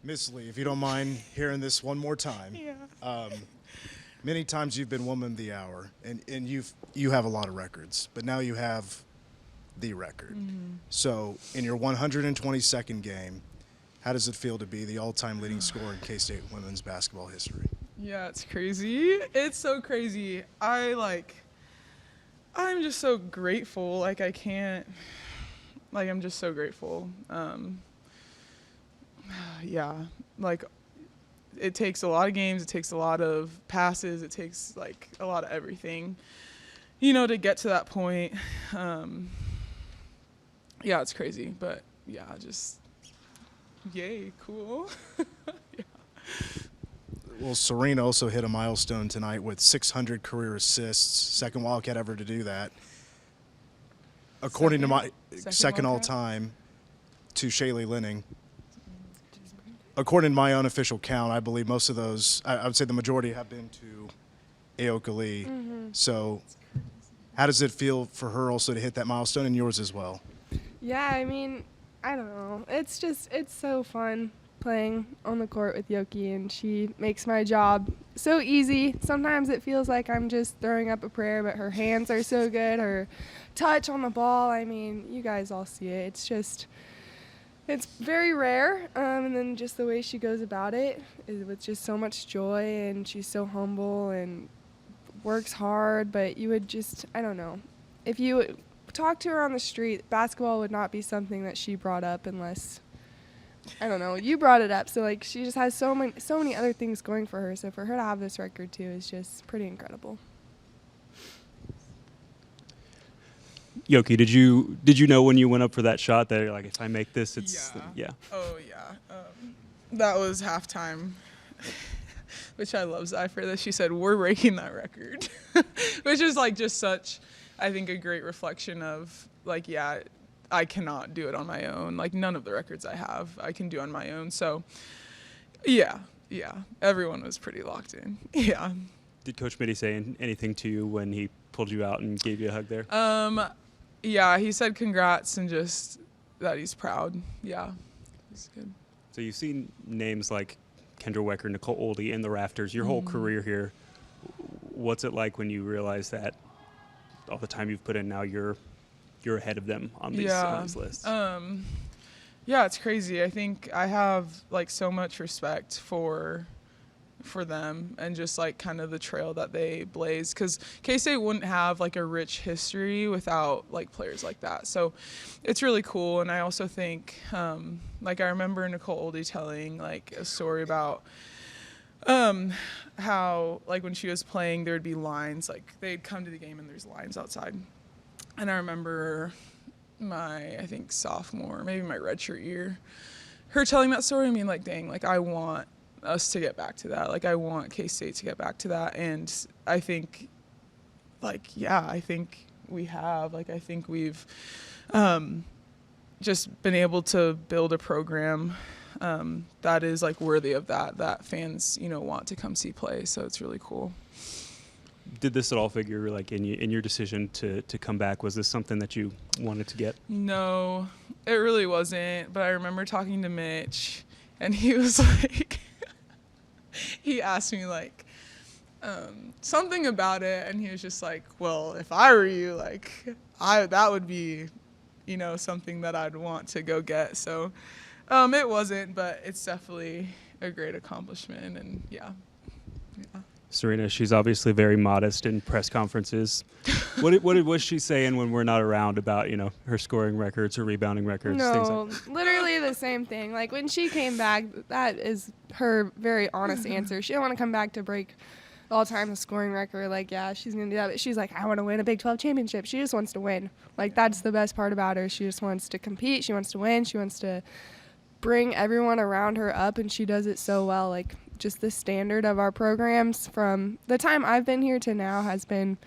Miss Lee, if you don't mind hearing this one more time. Yeah. Many times you've been Woman of the Hour, and you have a lot of records, but now you have the record. So in your 122nd game, how does it feel to be the all-time leading scorer in K-State women's basketball history? Yeah, it's crazy. It's so crazy. I'm just so grateful. I'm just so grateful. Yeah, like it takes a lot of games, it takes a lot of passes, it takes like a lot of everything, to get to that point. Yeah, it's crazy, but yeah, just yay, cool. Yeah. Well, Serena also hit a milestone tonight with 600 career assists, second Wildcat ever to do that. According to my second all Wildcat? time to Shaylee Linning. According to my unofficial count, I believe most of those, I would say the majority have been to Ayoka Lee. So how does it feel for her also to hit that milestone, and yours as well? Yeah, I mean, I don't know. It's so fun playing on the court with Yoki, and she makes my job so easy. Sometimes it feels like I'm just throwing up a prayer, but her hands are so good. Her touch on the ball, I mean, you guys all see it. It's very rare, and then just the way she goes about it is with just so much joy, and she's so humble and works hard, but you would just, I don't know. If you talk to her on the street, basketball would not be something that she brought up unless, I don't know, you brought it up. So, like, she just has so many other things going for her. So for her to have this record, too, is just pretty incredible. Yoki, did you know when you went up for that shot that like if I make this, it's yeah. Oh yeah. That was halftime, which I love Zy for this. She said we're breaking that record, which is like just such, I think, a great reflection of like, yeah, I cannot do it on my own. Like none of the records I have, I can do on my own. So yeah, everyone was pretty locked in. Yeah. Did Coach Mitty say anything to you when he pulled you out and gave you a hug there? Yeah, he said congrats and just that he's proud. Yeah, it's good. So you've seen names like Kendra Wecker, Nicole Oldie in the rafters your whole career here. What's it like when you realize that all the time you've put in now you're ahead of them on these lists? Yeah, it's crazy. I think I have like so much respect for them and just like kind of the trail that they blaze, because K-State wouldn't have like a rich history without like players like that. So it's really cool. And I also think like I remember Nicole Oldie telling like a story about how like when she was playing there would be lines, like they'd come to the game and there's lines outside. And I remember I think sophomore, maybe my redshirt year, her telling that story. I mean, like, dang, like I want us to get back to that. Like I want K-State to get back to that. And I think like, yeah, I think we have, like, I think we've just been able to build a program that is like worthy of that fans, want to come see play. So it's really cool. Did this at all figure like in your decision to come back? Was this something that you wanted to get? No, it really wasn't. But I remember talking to Mitch and he was like, he asked me like something about it, and he was just like, well, if I were you, like that would be, something that I'd want to go get. So it wasn't, but it's definitely a great accomplishment. And yeah. Serena, she's obviously very modest in press conferences. What was she saying when we're not around about, her scoring records or rebounding records? Things No, like literally the same thing. Like when she came back, that is her very honest answer. She didn't want to come back to break the all-time scoring record. Like, yeah, she's going to do that. But she's like, I want to win a Big 12 championship. She just wants to win. Like, that's the best part about her. She just wants to compete. She wants to win. She wants to bring everyone around her up, and she does it so well. Like, just the standard of our programs from the time I've been here to now has been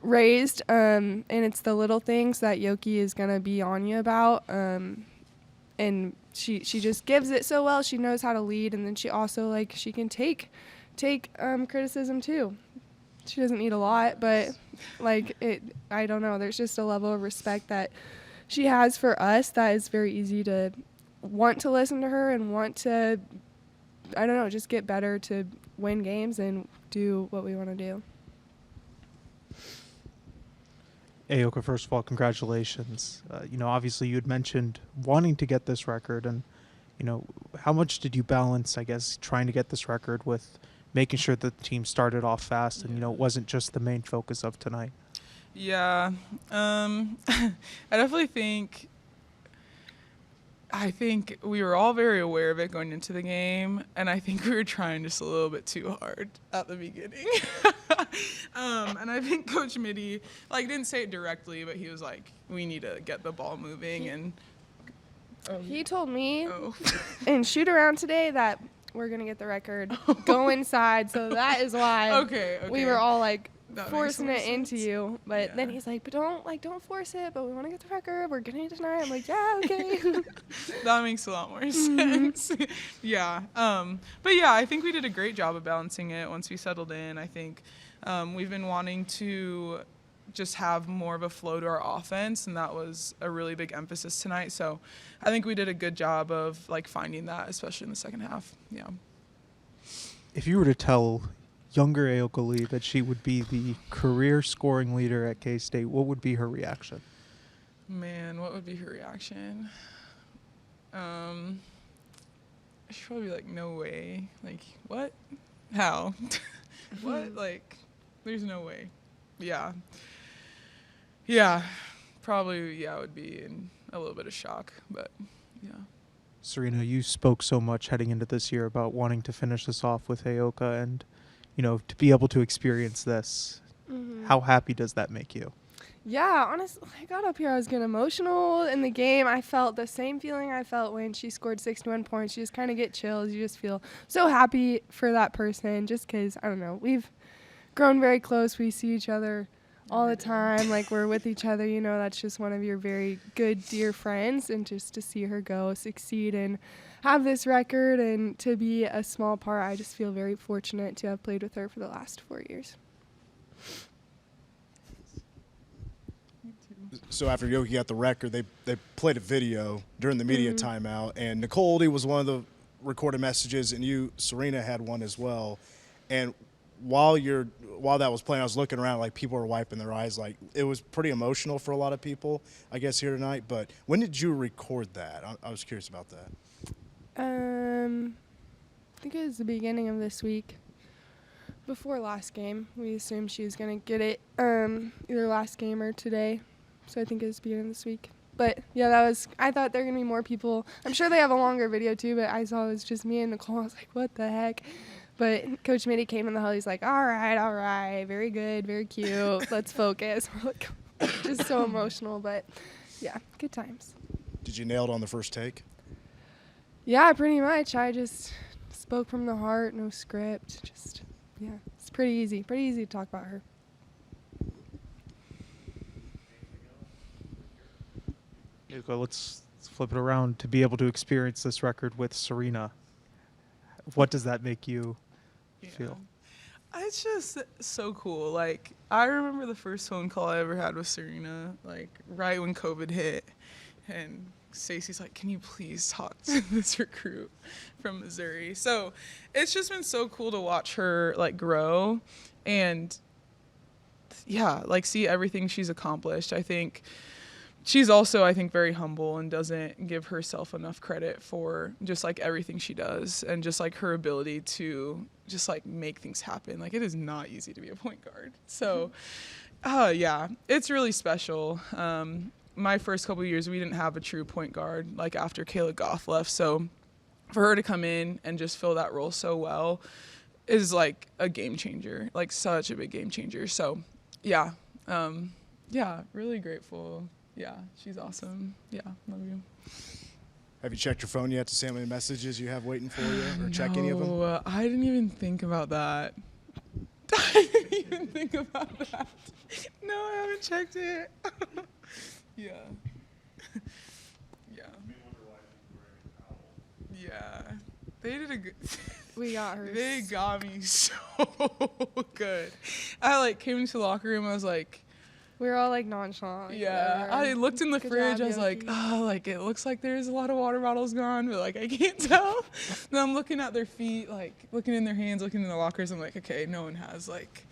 raised, and it's the little things that Yoki is going to be on you about, and she just gives it so well. She knows how to lead, and then she also, like, she can take criticism too. She doesn't need a lot, but like I don't know, there's just a level of respect that she has for us that is very easy to want to listen to her and want to, I don't know, just get better to win games and do what we want to do. Ayoka, first of all, congratulations. Obviously you had mentioned wanting to get this record, and, how much did you balance, I guess, trying to get this record with making sure that the team started off fast and, it wasn't just the main focus of tonight? Yeah. I definitely think we were all very aware of it going into the game, and I think we were trying just a little bit too hard at the beginning. And I think Coach Mitty, didn't say it directly, but he was like, we need to get the ball moving. And he told me in shoot around today that we're going to get the record. Go inside. So that is why okay. we were all That forcing makes it more into sense. you. But then Yeah. he's like, but don't force it, but we want to get the record. We're getting it tonight. I'm like, yeah, okay. That makes a lot more sense. Yeah. But yeah, I think we did a great job of balancing it once we settled in. I think we've been wanting to just have more of a flow to our offense, and that was a really big emphasis tonight. So I think we did a good job of finding that, especially in the second half. Yeah. If you were to tell younger Ayoka Lee that she would be the career scoring leader at K-State, what would be her reaction? Man, what would be her reaction? She'd probably be like, no way. What? How? What? There's no way. Yeah. Yeah. Probably, yeah, it would be in a little bit of shock, but yeah. Serena, you spoke so much heading into this year about wanting to finish this off with Ayoka, and, to be able to experience this. Mm-hmm. How happy does that make you? Yeah, honestly, I got up here, I was getting emotional in the game. I felt the same feeling I felt when she scored 61 points. You just kind of get chills. You just feel so happy for that person just because, I don't know, we've grown very close. We see each other all the time. We're with each other. That's just one of your very good, dear friends. And just to see her go succeed and have this record and to be a small part, I just feel very fortunate to have played with her for the last 4 years. So after Yoki got the record, they played a video during the media timeout, and Nicole Oldie was one of the recorded messages, and you, Serena, had one as well. And while that was playing, I was looking around, people were wiping their eyes. It was pretty emotional for a lot of people, I guess, here tonight. But when did you record that? I was curious about that. I think it was the beginning of this week. Before last game, we assumed she was going to get it either last game or today. So I think it was the beginning of this week. But, yeah, I thought there were going to be more people. I'm sure they have a longer video, too, but I saw it was just me and Nicole. I was like, what the heck? But Coach Mitty came in the huddle. He's like, all right, very good, very cute. Let's focus. We're just so emotional. But, yeah, good times. Did you nail it on the first take? Yeah, pretty much. I just spoke from the heart, no script. It's pretty easy to talk about her. Let's flip it around to be able to experience this record with Serena. What does that make you feel? It's just so cool. I remember the first phone call I ever had with Serena, right when COVID hit. And Stacey's like, can you please talk to this recruit from Missouri? So it's just been so cool to watch her, grow and, yeah, see everything she's accomplished. I think she's also, very humble and doesn't give herself enough credit for just everything she does and just her ability to just make things happen. It is not easy to be a point guard. So, yeah, it's really special. My first couple of years, we didn't have a true point guard after Kayla Goff left. So for her to come in and just fill that role so well is a game changer, such a big game changer. So, yeah, really grateful. Yeah, she's awesome. Yeah, love you. Have you checked your phone yet to see how many messages you have waiting for you, or check any of them? No, I didn't even think about that. I didn't even think about that. No, I haven't checked it. Yeah. Yeah. Yeah. They did a good. We got her. They got me so good. I came into the locker room. I was like, We were all like nonchalant. like, Yeah, whatever. I looked in the Good fridge. job, I was like, Yoki. oh, like it looks like there's a lot of water bottles gone, but like I can't tell. Then I'm looking at their feet, like looking in their hands, looking in the lockers. I'm like, okay, no one has. Like,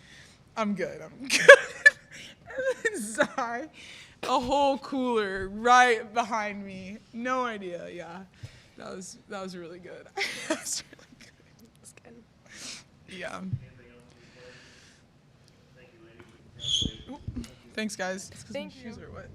I'm good. I'm good. And then Zai, a whole cooler right behind me. No idea. Yeah, that was really good. That was really good. It's good. Yeah. Thanks, guys. Thank Shoes you. are wet.